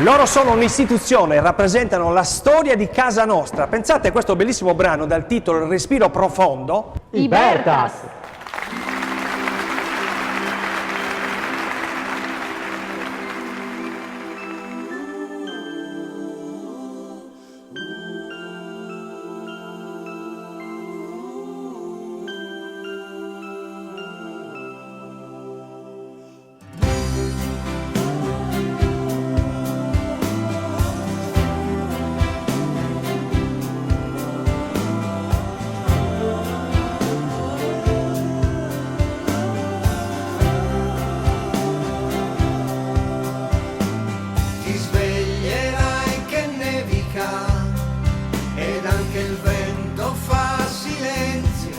Loro sono un'istituzione, rappresentano la storia di casa nostra. Pensate a questo bellissimo brano dal titolo Respiro profondo. I Bertas. Ed anche il vento fa silenzio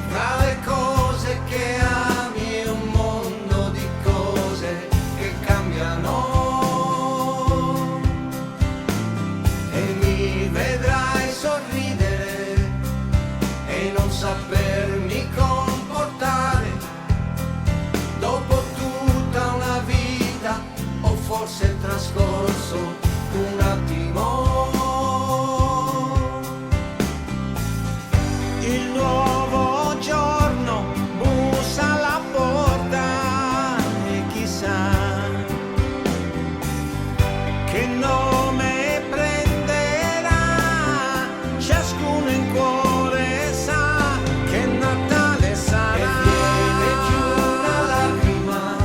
tra le cose che ami e un mondo di cose che cambiano, e mi vedrai sorridere e non sapermi comportare dopo tutta una vita, o forse è trascorso un attimo. Il nuovo giorno bussa alla porta e chissà che nome prenderà. Ciascuno in cuore sa che Natale sarà. E viene giù una lacrima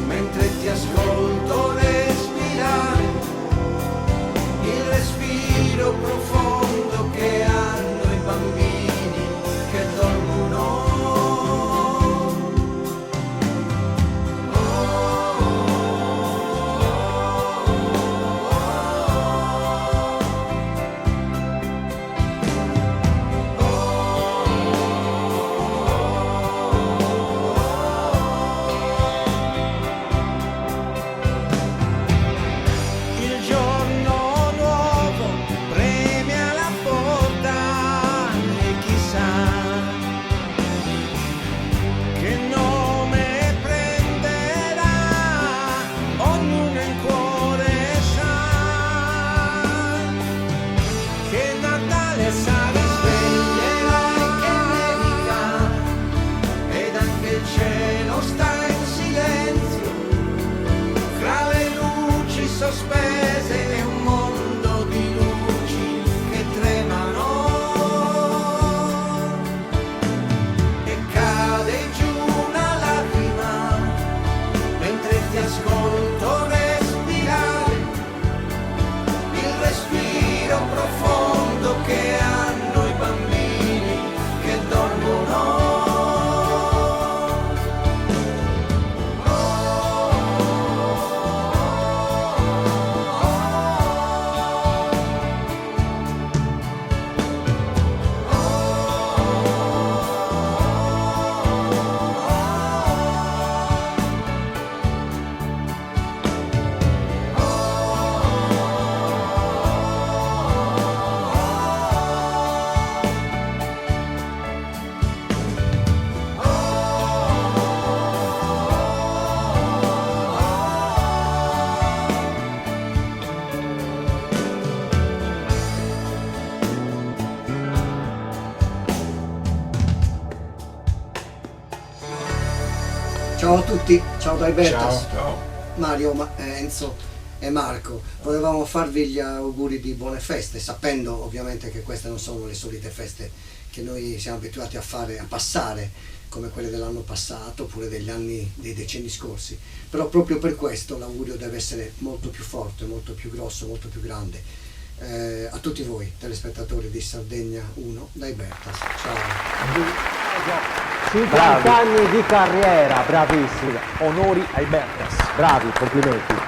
mentre ti ascolto respirare, il respiro profondo che hanno i bambini che dormono. Il giorno nuovo premia la porta e chissà che nome prenderà. Ognuno in cuore sa che Natale sarà. Sveglierai che nevica ed anche il cielo sta in silenzio fra le luci sospese e un mondo di luci che tremano, e cade giù una lacrima mentre ti ascolto respirare, il respiro profondo che hanno i bambini che dormono. Ciao a tutti, ciao dai Bertas. Ciao. Mario, Enzo e Marco. Volevamo farvi gli auguri di buone feste, sapendo ovviamente che queste non sono le solite feste che noi siamo abituati a fare, a passare, come quelle dell'anno passato oppure dei decenni scorsi. Però proprio per questo l'augurio deve essere molto più forte, molto più grosso, molto più grande. A tutti voi telespettatori di Sardegna 1 dai Bertas. Ciao. 50 anni di carriera, bravissimi. Onori ai Bertas. Bravi, complimenti.